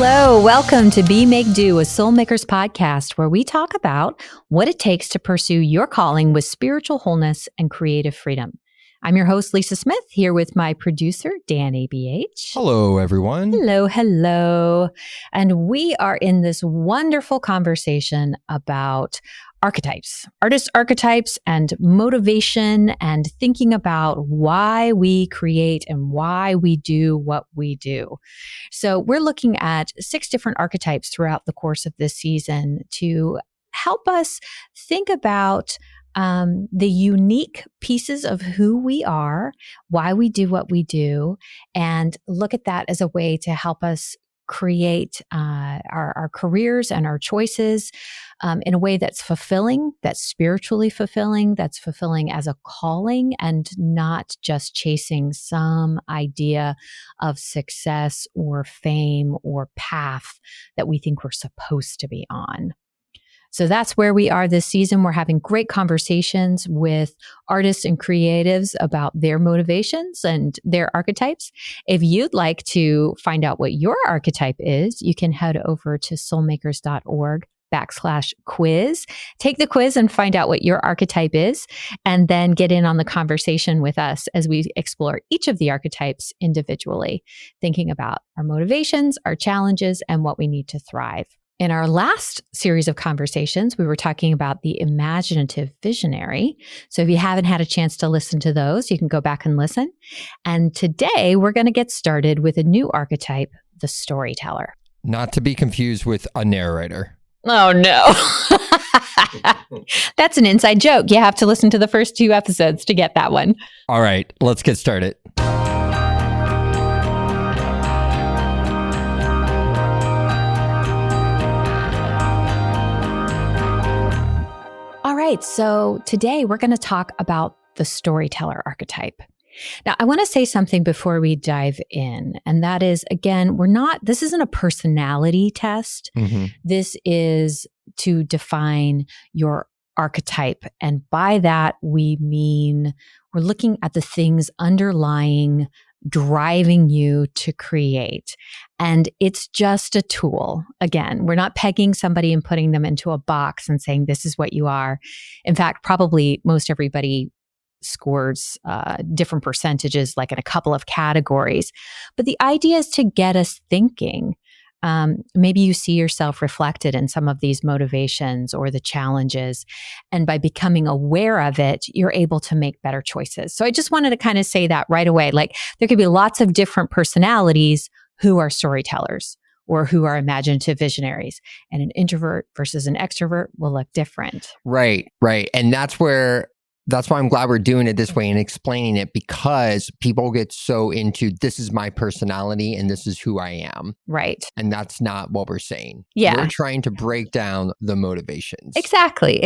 Hello, welcome to Be Make Do, a Soulmakers podcast where we talk about what it takes to pursue your calling with spiritual wholeness and creative freedom. I'm your host, Lisa Smith, here with my producer, Dan ABH. Hello, everyone. Hello. And we are in this wonderful conversation about archetypes, artist archetypes, and motivation, and thinking about why we create and why we do what we do. So we're looking at 6 different archetypes throughout the course of this season to help us think about the unique pieces of who we are, why we do what we do, and look at that as a way to help us create our careers and our choices in a way that's fulfilling, that's spiritually fulfilling, that's fulfilling as a calling, and not just chasing some idea of success or fame or path that we think we're supposed to be on. So that's where we are this season. We're having great conversations with artists and creatives about their motivations and their archetypes. If you'd like to find out what your archetype is, you can head over to soulmakers.org/quiz. Take the quiz and find out what your archetype is, and then get in on the conversation with us as we explore each of the archetypes individually, thinking about our motivations, our challenges, and what we need to thrive. In our last series of conversations, we were talking about the imaginative visionary. So if you haven't had a chance to listen to those, you can go back and listen. And today we're going to get started with a new archetype, the storyteller. Not to be confused with a narrator. Oh, no. That's an inside joke. You have to listen to the first 2 episodes to get that one. All right, let's get started. All right, so today we're going to talk about the storyteller archetype. Now, I want to say something before we dive in, and that is, again, this isn't a personality test. Mm-hmm. This is to define your archetype. And by that, we mean we're looking at the things underlying driving you to create. And it's just a tool. Again, we're not pegging somebody and putting them into a box and saying, this is what you are. In fact, probably most everybody scores different percentages, like in a couple of categories. But the idea is to get us thinking. Maybe you see yourself reflected in some of these motivations or the challenges. And by becoming aware of it, you're able to make better choices. So I just wanted to kind of say that right away. Like, there could be lots of different personalities who are storytellers or who are imaginative visionaries. And an introvert versus an extrovert will look different. Right. And that's why I'm glad we're doing it this way and explaining it, because people get so into, this is my personality and this is who I am. Right. And that's not what we're saying. Yeah. We're trying to break down the motivations. Exactly.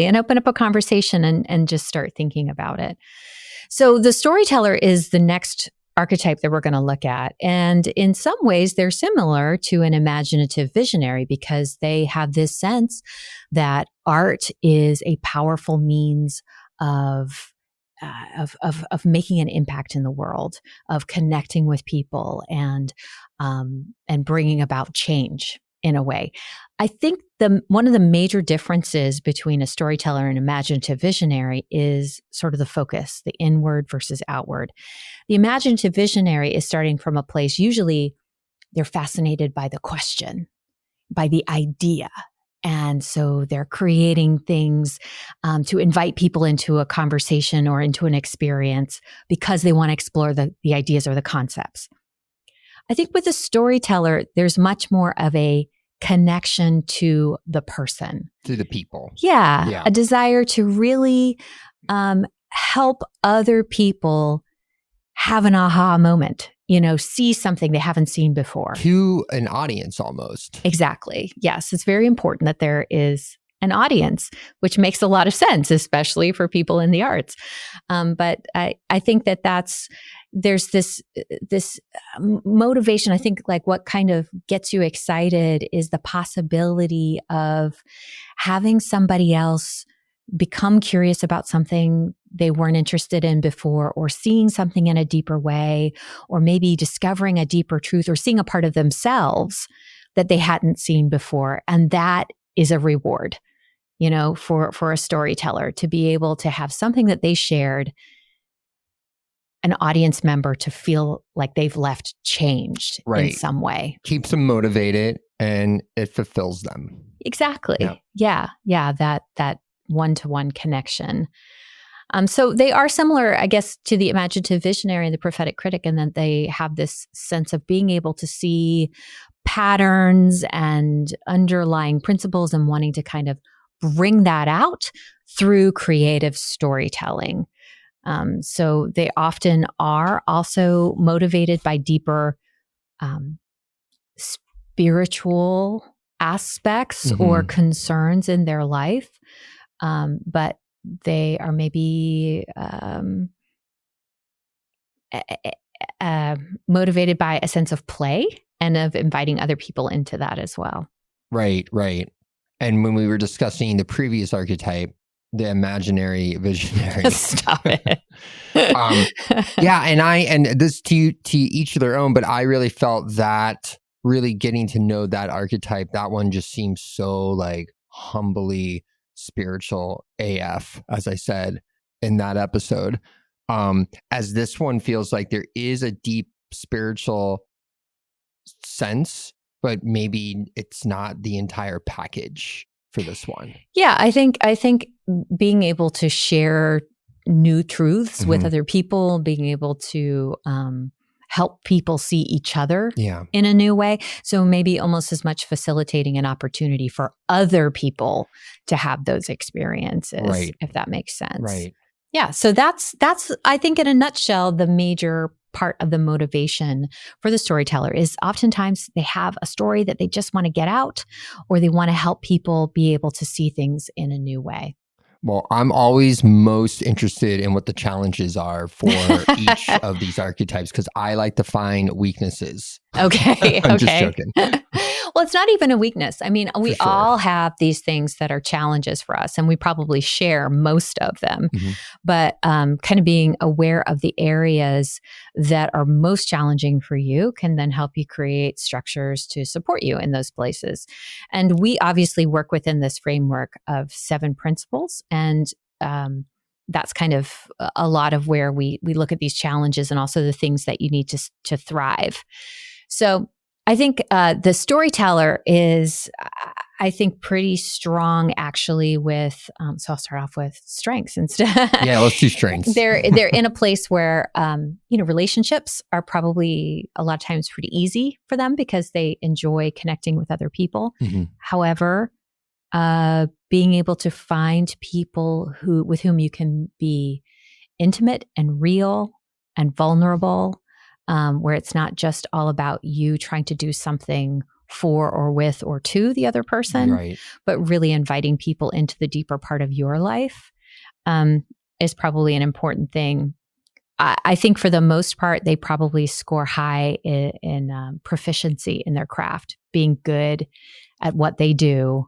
And open up a conversation and just start thinking about it. So the storyteller is the next archetype that we're going to look at. And in some ways, they're similar to an imaginative visionary because they have this sense that art is a powerful means of making an impact in the world, of connecting with people, and bringing about change in a way. I think one of the major differences between a storyteller and imaginative visionary is sort of the focus, the inward versus outward. The imaginative visionary is starting from a place, usually they're fascinated by the question, by the idea. And so they're creating things to invite people into a conversation or into an experience because they want to explore the ideas or the concepts. I think with a storyteller, there's much more of a connection to the person. To the people. Yeah. A desire to really help other people have an aha moment, see something they haven't seen before. To an audience almost. Exactly. Yes. It's very important that there is an audience, which makes a lot of sense, especially for people in the arts. But I think there's this motivation. I think like what kind of gets you excited is the possibility of having somebody else become curious about something they weren't interested in before, or seeing something in a deeper way, or maybe discovering a deeper truth, or seeing a part of themselves that they hadn't seen before. And that is a reward, for a storyteller to be able to have something that they shared, an audience member to feel like they've left changed in some way. Keeps them motivated and it fulfills them. Exactly. Yeah. That one-to-one connection. So they are similar, I guess, to the imaginative visionary and the prophetic critic, in that they have this sense of being able to see patterns and underlying principles and wanting to kind of bring that out through creative storytelling. So they often are also motivated by deeper spiritual aspects or concerns in their life, but they are maybe motivated by a sense of play and of inviting other people into that as well. Right. And when we were discussing the previous archetype, the imaginary visionary. Stop it. And this to each of their own, but I really felt that really getting to know that archetype, that one just seems so like humbly spiritual AF, as I said in that episode. As this one feels like there is a deep spiritual sense, but maybe it's not the entire package for this one. Yeah, I think being able to share new truths with other people, being able to help people see each other in a new way. So maybe almost as much facilitating an opportunity for other people to have those experiences, if that makes sense. Right. Yeah. So that's I think in a nutshell, the major part of the motivation for the storyteller is oftentimes they have a story that they just want to get out, or they want to help people be able to see things in a new way. Well, I'm always most interested in what the challenges are for each of these archetypes, because I like to find weaknesses. Okay. I'm just joking. Well, it's not even a weakness. I mean, we all have these things that are challenges for us, and we probably share most of them. But kind of being aware of the areas that are most challenging for you can then help you create structures to support you in those places. And we obviously work within this framework of 7 principles. And that's kind of a lot of where we look at these challenges and also the things that you need to thrive. So I think the storyteller is, I think, pretty strong actually with, so I'll start off with strengths instead. Yeah, let's do strengths. They're in a place where, relationships are probably a lot of times pretty easy for them because they enjoy connecting with other people. However, being able to find people with whom you can be intimate and real and vulnerable, where it's not just all about you trying to do something for or with or to the other person, but really inviting people into the deeper part of your life, is probably an important thing. I think for the most part, they probably score high in proficiency in their craft. Being good at what they do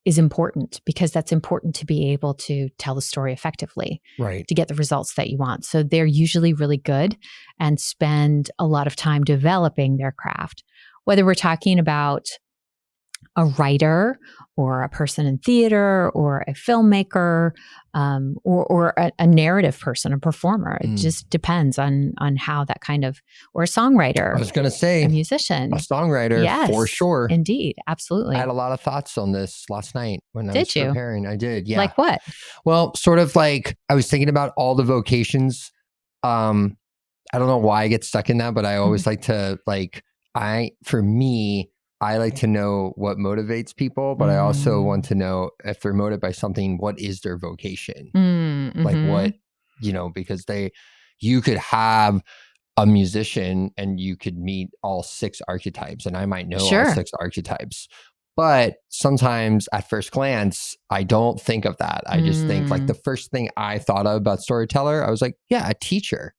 is important, because that's important to be able to tell the story effectively, to get the results that you want. So they're usually really good and spend a lot of time developing their craft. Whether we're talking about a writer or a person in theater or a filmmaker, or a narrative person, a performer. It just depends on how that kind of, or a songwriter. I was going to say a musician, a songwriter, for sure. Indeed. Absolutely. I had a lot of thoughts on this last night when I was preparing. I did. Yeah. Like what? Well, sort of like I was thinking about all the vocations. I don't know why I get stuck in that, but I always like to I like to know what motivates people, but I also want to know if they're motivated by something, what is their vocation? Like what, because you could have a musician and you could meet all 6 archetypes, and I might know all 6 archetypes. But sometimes at first glance, I don't think of that. I just think like the first thing I thought of about storyteller, I was like, yeah, a teacher.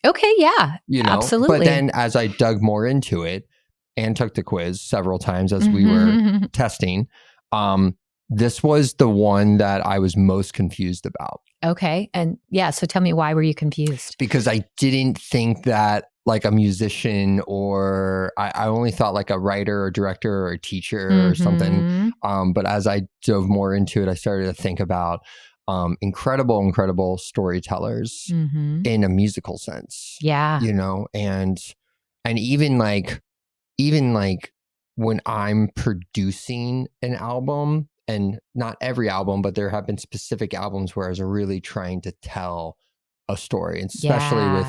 Okay. Yeah, absolutely. But then as I dug more into it, and took the quiz several times as we were testing, This was the one that I was most confused about. Okay. And yeah, so tell me, why were you confused? Because I didn't think that like a musician, or I only thought like a writer or director or a teacher or something. But as I dove more into it, I started to think about incredible storytellers in a musical sense. Yeah. You know, and even like when I'm producing an album, and not every album, but there have been specific albums where I was really trying to tell a story, and especially with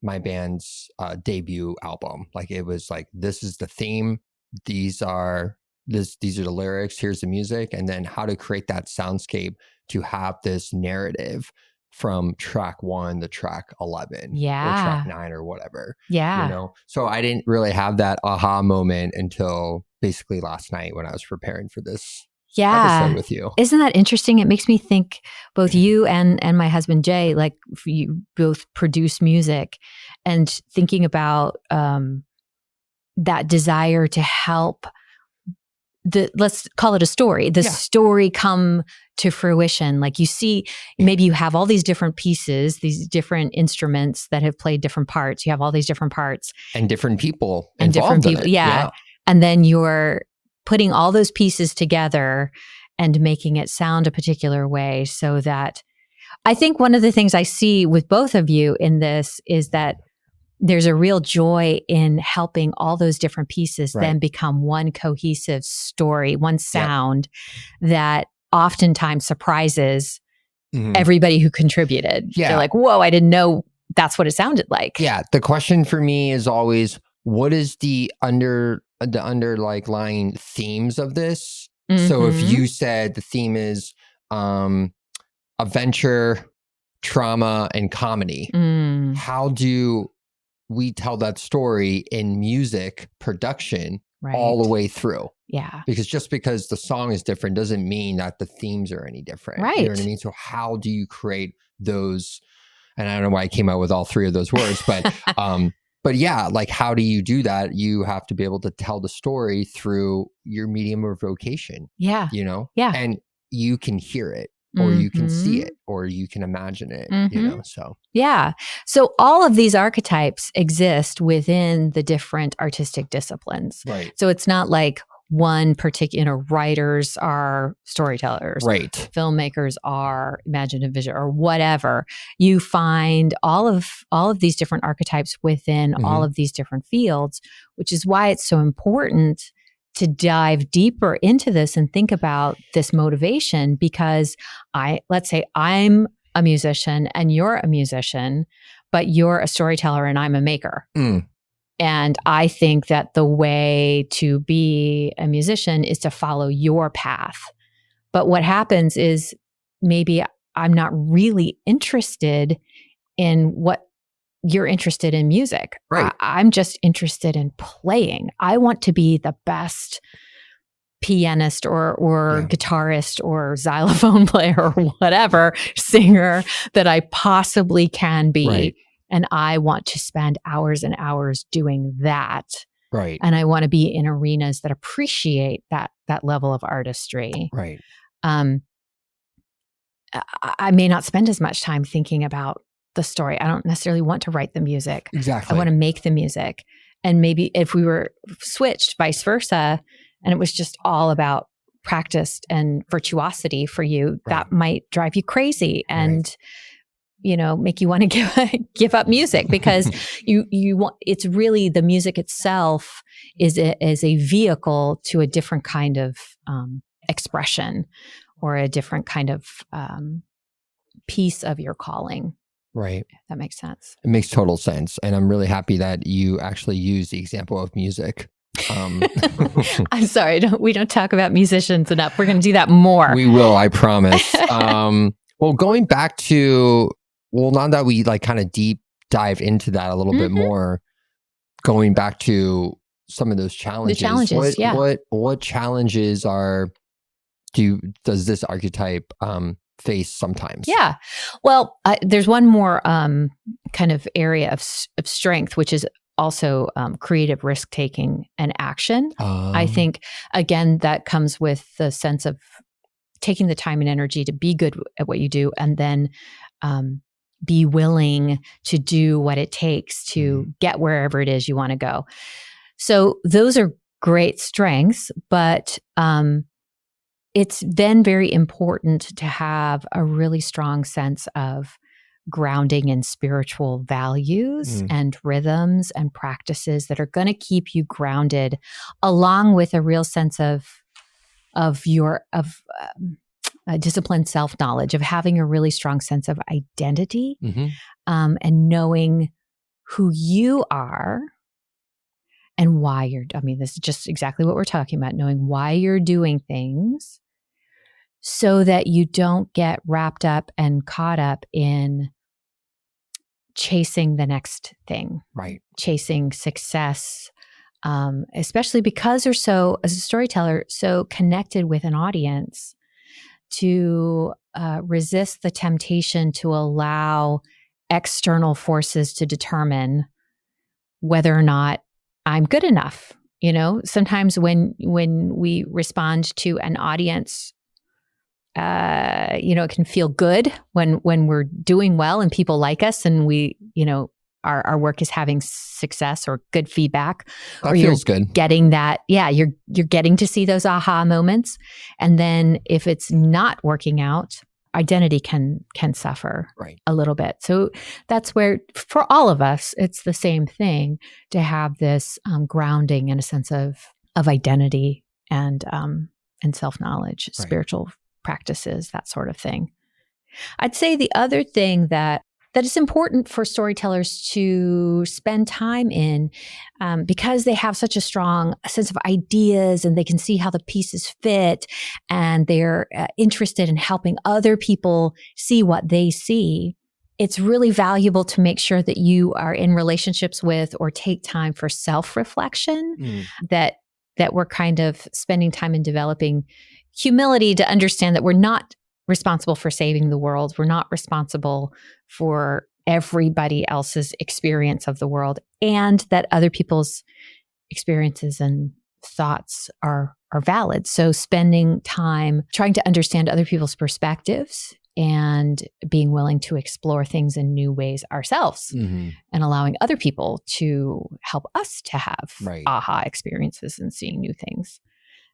my band's debut album. Like it was like, this is the theme, these are the lyrics, here's the music, and then how to create that soundscape to have this narrative from track 1 to track 11 or track 9 or whatever. Yeah. You know, so I didn't really have that aha moment until basically last night when I was preparing for this episode with you. Isn't that interesting? It makes me think both you and my husband Jay, like you both produce music, and thinking about that desire to help let's call it a story, the story come to fruition. Like you see, maybe you have all these different pieces, these different instruments that have played different parts. You have all these different parts. And different people and involved different people. in it. Yeah. And then you're putting all those pieces together and making it sound a particular way, so that I think one of the things I see with both of you in this is that there's a real joy in helping all those different pieces then become one cohesive story, one sound that oftentimes surprises everybody who contributed. They're like, whoa, I didn't know that's what it sounded like. Yeah. The question for me is always, what is the underlying themes of this? So if you said the theme is adventure, trauma, and comedy, how do we tell that story in music production all the way through? Yeah. Because just because the song is different doesn't mean that the themes are any different. Right. You know what I mean? So how do you create those? And I don't know why I came out with all 3 of those words, but but yeah, like how do you do that? You have to be able to tell the story through your medium of vocation. Yeah. You know? Yeah. And you can hear it, or you can see it, or you can imagine it, you know? So yeah. So all of these archetypes exist within the different artistic disciplines. Right. So it's not like one particular, writers are storytellers, right, filmmakers are imaginative vision, or whatever. You find all of these different archetypes within all of these different fields, which is why it's so important to dive deeper into this and think about this motivation. Because let's say I'm a musician and you're a musician, but you're a storyteller and I'm a maker. And I think that the way to be a musician is to follow your path. But what happens is maybe I'm not really interested in what you're interested in music. Right. I'm just interested in playing. I want to be the best pianist or guitarist or xylophone player or whatever, singer that I possibly can be. Right. And I want to spend hours and hours doing that. Right. And I want to be in arenas that appreciate that level of artistry. Right. I may not spend as much time thinking about the story. I don't necessarily want to write the music. Exactly. I want to make the music. And maybe if we were switched vice versa, and it was just all about practice and virtuosity for you, that might drive you crazy and make you want to give up music, because you want, it's really the music itself is a vehicle to a different kind of expression, or a different kind of piece of your calling. Right. If that makes sense. It makes total sense. And I'm really happy that you actually use the example of music. I'm sorry, we don't talk about musicians enough. We're going to do that more. We will, I promise. Well, going back to, now that we like kind of deep dive into that a little bit more, going back to some of those challenges. The challenges, what challenges does this archetype face sometimes? Yeah. Well, there's one more kind of area of strength, which is also creative risk-taking and action. I think, again, that comes with the sense of taking the time and energy to be good at what you do, and then be willing to do what it takes to get wherever it is you want to go. So those are great strengths, but it's then very important to have a really strong sense of grounding in spiritual values and rhythms and practices that are going to keep you grounded, along with a real sense of disciplined self-knowledge, of having a really strong sense of identity, and knowing who you are and why this is just exactly what we're talking about, knowing why you're doing things so that you don't get wrapped up and caught up in chasing the next thing, right? Chasing success, especially because you're so, as a storyteller, so connected with an audience, to resist the temptation to allow external forces to determine whether or not I'm good enough. Sometimes when we respond to an audience, it can feel good when we're doing well and people like us, and we, our work is having success or good feedback. That feels good. Getting that, you're getting to see those aha moments. And then if it's not working out, identity can suffer a little bit. So that's where, for all of us, it's the same thing, to have this grounding and a sense of identity and self-knowledge, spiritual practices, that sort of thing. I'd say the other thing that is important for storytellers to spend time in, because they have such a strong sense of ideas and they can see how the pieces fit, and they're interested in helping other people see what they see. It's really valuable to make sure that you are in relationships with, or take time for self-reflection, that we're kind of spending time in developing humility to understand that we're not responsible for saving the world. We're not responsible for everybody else's experience of the world, and that other people's experiences and thoughts are valid. So spending time trying to understand other people's perspectives and being willing to explore things in new ways ourselves, and allowing other people to help us to have aha experiences and seeing new things.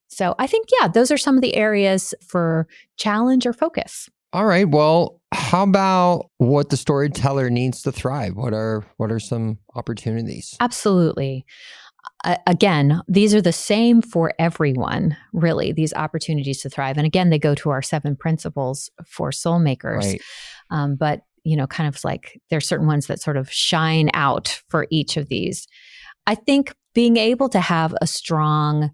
So I think, those are some of the areas for challenge or focus. All right. Well, how about what the storyteller needs to thrive? What are some opportunities? Absolutely. Again, these are the same for everyone, really, these opportunities to thrive. And again, they go to our 7 principles for soul makers. But, kind of like there's certain ones that sort of shine out for each of these. I think being able to have a strong,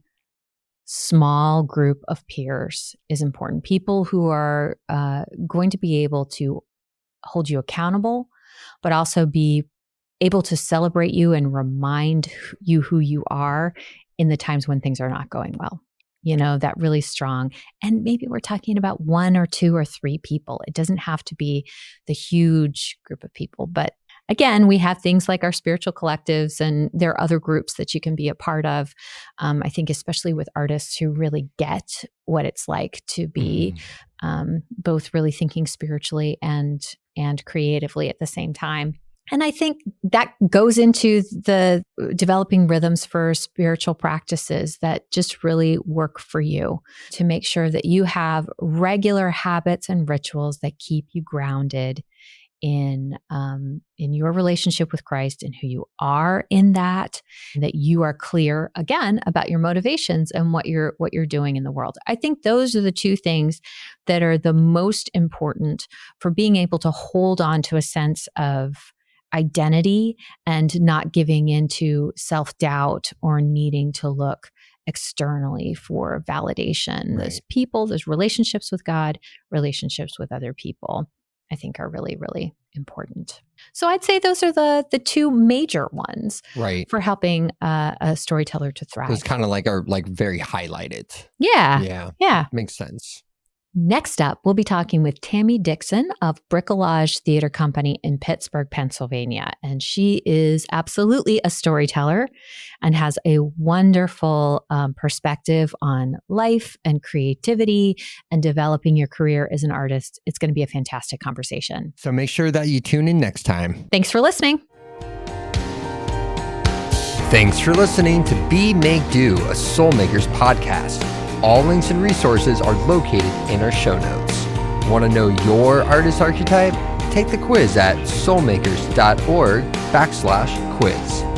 small group of peers is important. People who are going to be able to hold you accountable, but also be able to celebrate you and remind you who you are in the times when things are not going well. That really strong. And maybe we're talking about 1 or 2 or 3 people. It doesn't have to be the huge group of people, but again, we have things like our spiritual collectives, and there are other groups that you can be a part of. I think especially with artists who really get what it's like to be both really thinking spiritually and creatively at the same time. And I think that goes into the developing rhythms for spiritual practices that just really work for you, to make sure that you have regular habits and rituals that keep you grounded in your relationship with Christ and who you are in that you are clear again about your motivations and what you're doing in the world. I think those are the 2 things that are the most important for being able to hold on to a sense of identity and not giving into self-doubt or needing to look externally for validation. Those people, those relationships with God, relationships with other people, I think are really, really important. So I'd say those are the 2 major ones for helping a storyteller to thrive. Those kind of are very highlighted. Yeah. Makes sense. Next up, we'll be talking with Tammy Dixon of Bricolage Theater Company in Pittsburgh, Pennsylvania. And she is absolutely a storyteller and has a wonderful perspective on life and creativity and developing your career as an artist. It's going to be a fantastic conversation. So make sure that you tune in next time. Thanks for listening. Thanks for listening to Be Make Do, a Soulmakers podcast. All links and resources are located in our show notes. Want to know your artist archetype? Take the quiz at soulmakers.org/quiz.